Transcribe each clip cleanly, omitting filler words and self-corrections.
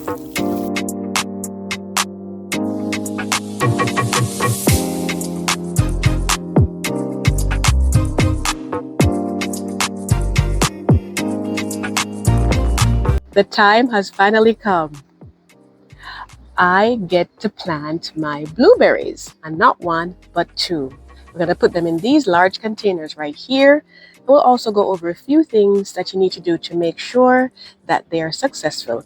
The time has finally come. I get to plant my blueberries, and not one, but two. We're going to put them in these large containers right here. We'll also go over a few things that you need to do to make sure that they are successful,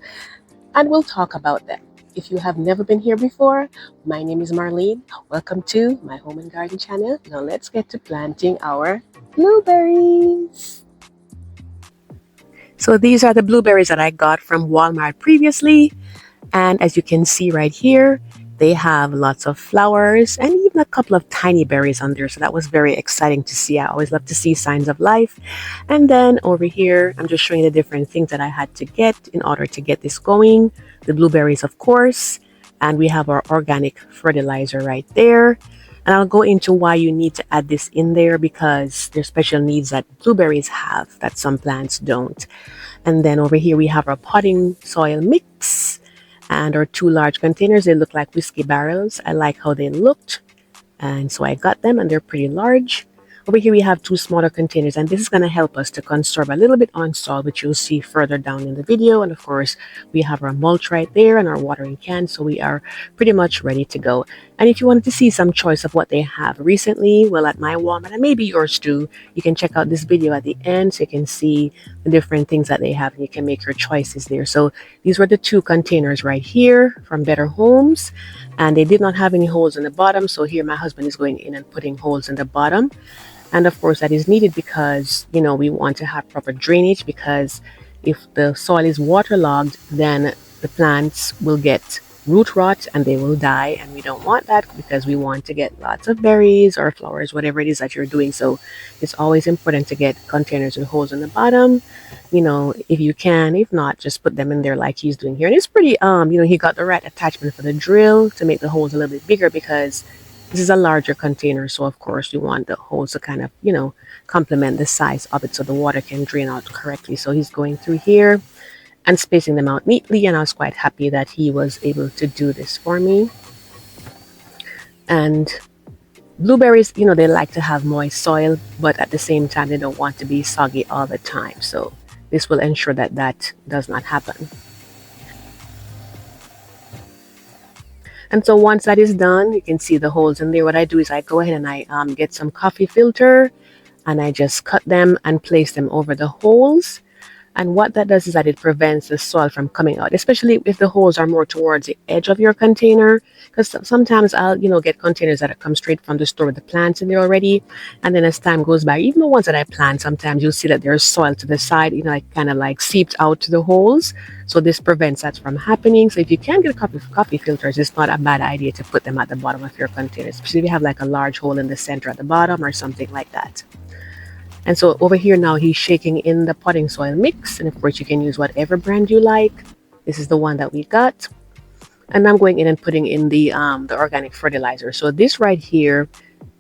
and we'll talk about them. If you have never been here before, my name is Marlene. Welcome to my home and garden channel. Now let's get to planting our blueberries. So these are the blueberries that I got from Walmart previously. And as you can see right here, they have lots of flowers and even a couple of tiny berries on there. So that was very exciting to see. I always love to see signs of life. And then over here, I'm just showing you the different things that I had to get in order to get this going. The blueberries, of course. And we have our organic fertilizer right there. And I'll go into why you need to add this in there, because there's special needs that blueberries have that some plants don't. And then over here we have our potting soil mix and our two large containers. They look like whiskey barrels. I like how they looked, and so I got them, and they're pretty large. Over here we have two smaller containers, and this is going to help us to conserve a little bit on soil, which you'll see further down in the video. And of course we have our mulch right there and our watering can, so we are pretty much ready to go. And if you wanted to see some choice of what they have recently, well, at my Walmart, and maybe yours too, you can check out this video at the end so you can see the different things that they have, and you can make your choices there. So these were the two containers right here from Better Homes, and they did not have any holes in the bottom. So here my husband is going in and putting holes in the bottom. And of course that is needed because, you know, we want to have proper drainage, because if the soil is waterlogged, then the plants will get root rot and they will die, and we don't want that, because we want to get lots of berries or flowers, whatever it is that you're doing. So it's always important to get containers with holes in the bottom, you know, if you can. If not, just put them in there like he's doing here. And it's pretty you know, he got the right attachment for the drill to make the holes a little bit bigger, because this is a larger container, so of course you want the holes to kind of, you know, complement the size of it so the water can drain out correctly. So he's going through here and spacing them out neatly, and I was quite happy that he was able to do this for me. And blueberries, you know, they like to have moist soil, but at the same time they don't want to be soggy all the time. So this will ensure that that does not happen. And so once that is done, you can see the holes in there. What I do is I go ahead and I get some coffee filter, and I just cut them and place them over the holes. And what that does is that it prevents the soil from coming out, especially if the holes are more towards the edge of your container. Because sometimes I'll, you know, get containers that come straight from the store with the plants in there already. And then as time goes by, even the ones that I plant, sometimes you'll see that there's soil to the side, you know, like kind of like seeped out to the holes. So this prevents that from happening. So if you can get a couple of coffee filters, it's not a bad idea to put them at the bottom of your container, especially if you have like a large hole in the center at the bottom or something like that. And so over here now he's shaking in the potting soil mix, and of course you can use whatever brand you like. This is the one that we got, and I'm going in and putting in the organic fertilizer. So this right here,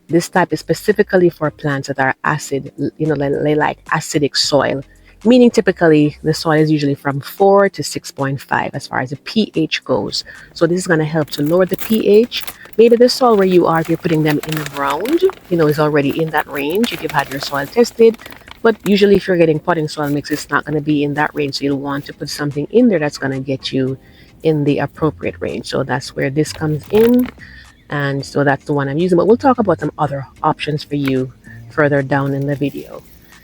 this type is specifically for plants that are acid, you know, they like acidic soil, meaning typically the soil is usually from 4 to 6.5 as far as the pH goes. So this is going to help to lower the pH. Maybe the soil where you are, if you're putting them in the ground, you know, is already in that range if you've had your soil tested. But usually if you're getting potting soil mix, it's not going to be in that range. So you'll want to put something in there that's going to get you in the appropriate range. So that's where this comes in. And so that's the one I'm using. But we'll talk about some other options for you further down in the video.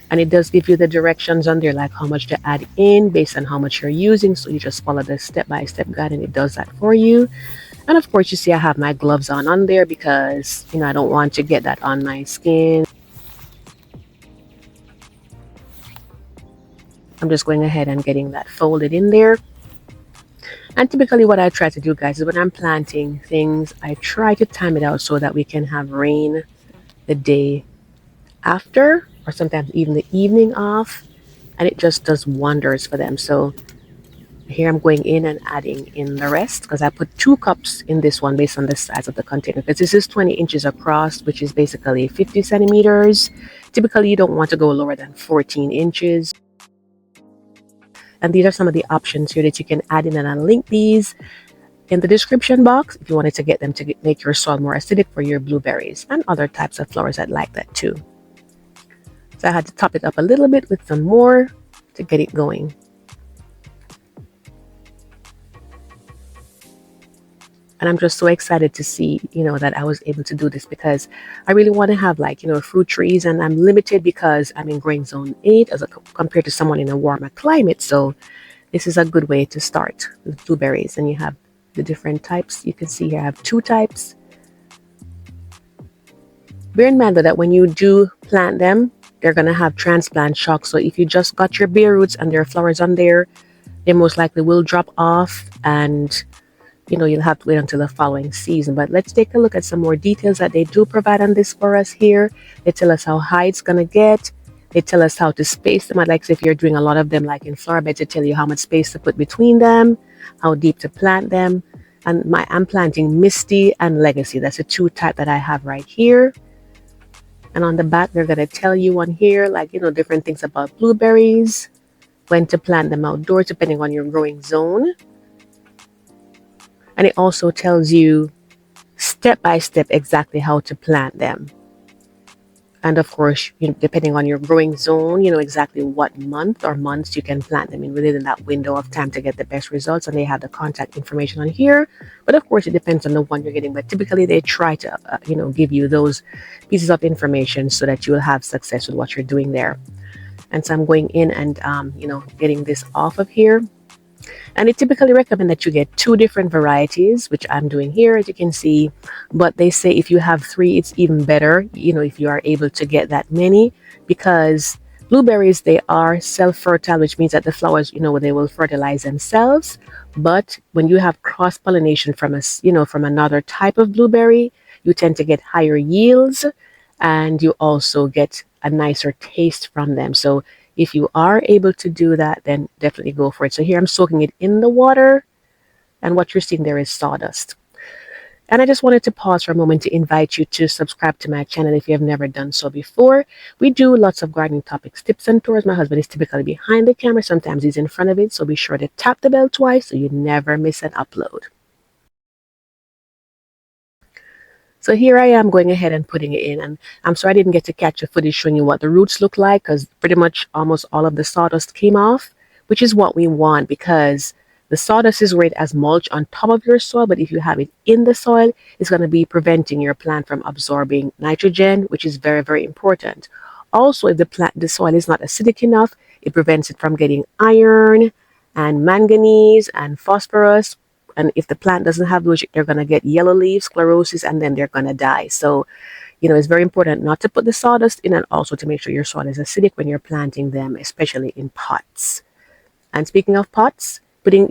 And it does give you the directions on there, like how much to add in based on how much you're using. So you just follow the step-by-step guide, and it does that for you. And of course, you see I have my gloves on there because, you know, I don't want to get that on my skin. I'm just going ahead and getting that folded in there. And typically what I try to do, guys, is when I'm planting things, I try to time it out so that we can have rain the day after, or sometimes even the evening off, and it just does wonders for them. So here I'm going in and adding in the rest, because I put 2 cups in this one based on the size of the container, because this is 20 inches across, which is basically 50 centimeters. Typically you don't want to go lower than 14 inches. And these are some of the options here that you can add in, and I'll link these in the description box if you wanted to get them to make your soil more acidic for your blueberries and other types of flowers that like that too. So I had to top it up a little bit with some more to get it going. And I'm just so excited to see, that I was able to do this, because I really want to have fruit trees, and I'm limited because I'm in growing zone 8 compared to someone in a warmer climate. So this is a good way to start with blueberries. And you have the different types. You can see here I have 2 types. Bear in mind though that when you do plant them, they're going to have transplant shock. So if you just got your bare roots and there are flowers on there, they most likely will drop off, and you'll have to wait until the following season. But let's take a look at some more details that they do provide on this for us here. They tell us how high it's going to get. They tell us how to space them. I'd like if you're doing a lot of them like in flower beds, to tell you how much space to put between them, how deep to plant them. And I'm planting Misty and Legacy. That's the 2 type that I have right here. And on the back, they're going to tell you on here, different things about blueberries, when to plant them outdoors, depending on your growing zone. And it also tells you step by step exactly how to plant them. And of course, depending on your growing zone, exactly what month or months you can plant them in within that window of time to get the best results. And they have the contact information on here. But of course, it depends on the one you're getting. But typically, they try to, give you those pieces of information so that you will have success with what you're doing there. And so I'm going in and, getting this off of here. And they typically recommend that you get 2 different varieties, which I'm doing here, as you can see. But they say if you have 3, it's even better, if you are able to get that many, because blueberries, they are self-fertile, which means that the flowers, they will fertilize themselves. But when you have cross-pollination from from another type of blueberry, you tend to get higher yields, and you also get a nicer taste from them. So if you are able to do that, then definitely go for it. So here I'm soaking it in the water, and what you're seeing there is sawdust. And I just wanted to pause for a moment to invite you to subscribe to my channel if you have never done so before. We do lots of gardening topics, tips, and tours. My husband is typically behind the camera. Sometimes he's in front of it. So be sure to tap the bell twice so you never miss an upload. So here I am going ahead and putting it in, and I'm sorry I didn't get to catch the footage showing you what the roots look like, because pretty much almost all of the sawdust came off, which is what we want, because the sawdust is great as mulch on top of your soil, but if you have it in the soil, it's going to be preventing your plant from absorbing nitrogen, which is very, very important. Also, if the soil is not acidic enough, it prevents it from getting iron and manganese and phosphorus. And if the plant doesn't have those, they're going to get yellow leaves, sclerosis, and then they're going to die. So, it's very important not to put the sawdust in, and also to make sure your soil is acidic when you're planting them, especially in pots. And speaking of pots, putting,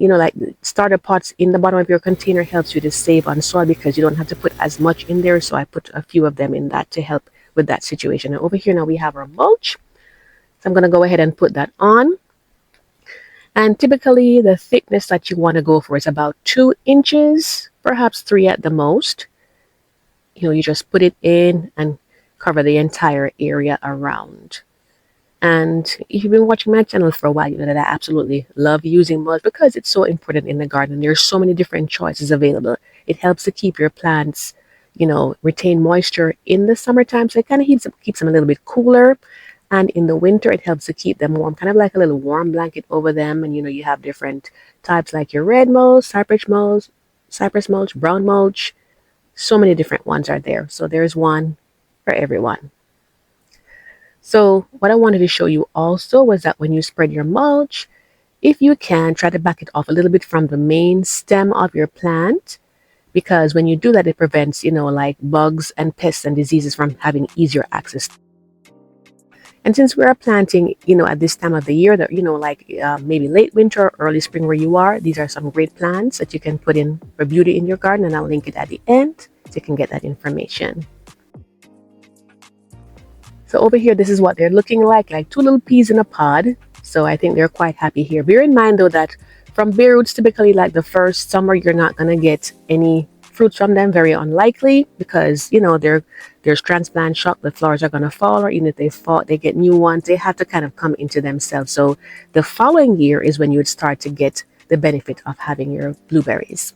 starter pots in the bottom of your container helps you to save on soil, because you don't have to put as much in there. So I put a few of them in that to help with that situation. And over here now we have our mulch. So I'm going to go ahead and put that on. And typically the thickness that you want to go for is about 2 inches, perhaps 3 at the most. You just put it in and cover the entire area around. And if you've been watching my channel for a while, you know that I absolutely love using mulch, because it's so important in the garden. There's so many different choices available. It helps to keep your plants, retain moisture in the summertime. So it kind of keeps them a little bit cooler. And in the winter, it helps to keep them warm, kind of like a little warm blanket over them. And, you have different types like your red mulch, cypress mulch, brown mulch. So many different ones are there. So there's one for everyone. So what I wanted to show you also was that when you spread your mulch, if you can, try to back it off a little bit from the main stem of your plant, because when you do that, it prevents, like bugs and pests and diseases from having easier access. And since we are planting, at this time of the year, that, maybe late winter or early spring where you are, these are some great plants that you can put in for beauty in your garden. And I'll link it at the end so you can get that information. So over here, this is what they're looking like 2 little peas in a pod. So I think they're quite happy here. Bear in mind, though, that from bare roots, typically like the first summer, you're not going to get any fruits from them, very unlikely, because there's transplant shock. The flowers are going to fall, or even if they fall, they get new ones. They have to kind of come into themselves. So the following year is when you would start to get the benefit of having your blueberries.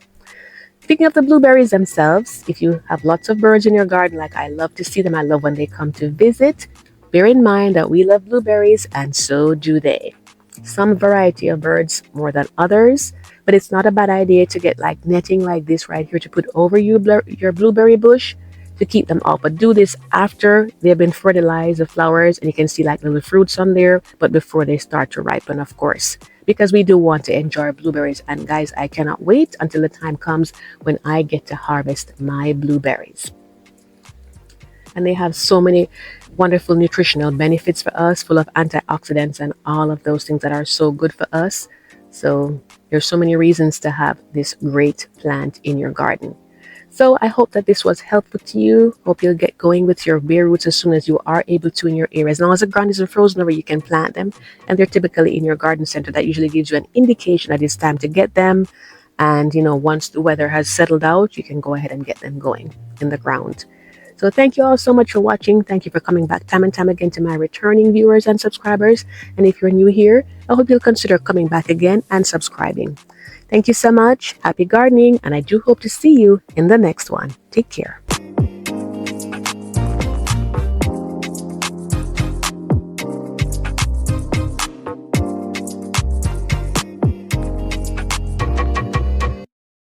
Speaking of the blueberries themselves, if you have lots of birds in your garden, like I love to see them, I love when they come to visit, bear in mind that we love blueberries and so do they. Some variety of birds more than others, but it's not a bad idea to get like netting like this right here to put over your blueberry bush to keep them up. But do this after they've been fertilized, the flowers, and you can see like little fruits on there, but before they start to ripen, of course, because we do want to enjoy blueberries. And guys, I cannot wait until the time comes when I get to harvest my blueberries. And they have so many wonderful nutritional benefits for us, full of antioxidants and all of those things that are so good for us. So there's so many reasons to have this great plant in your garden. So I hope that this was helpful to you. Hope you'll get going with your bare roots as soon as you are able to in your area. As long as the ground isn't frozen over, you can plant them. And they're typically in your garden center. That usually gives you an indication that it's time to get them. And, once the weather has settled out, you can go ahead and get them going in the ground. So thank you all so much for watching. Thank you for coming back time and time again to my returning viewers and subscribers. And if you're new here, I hope you'll consider coming back again and subscribing. Thank you so much. Happy gardening, and I do hope to see you in the next one. Take care.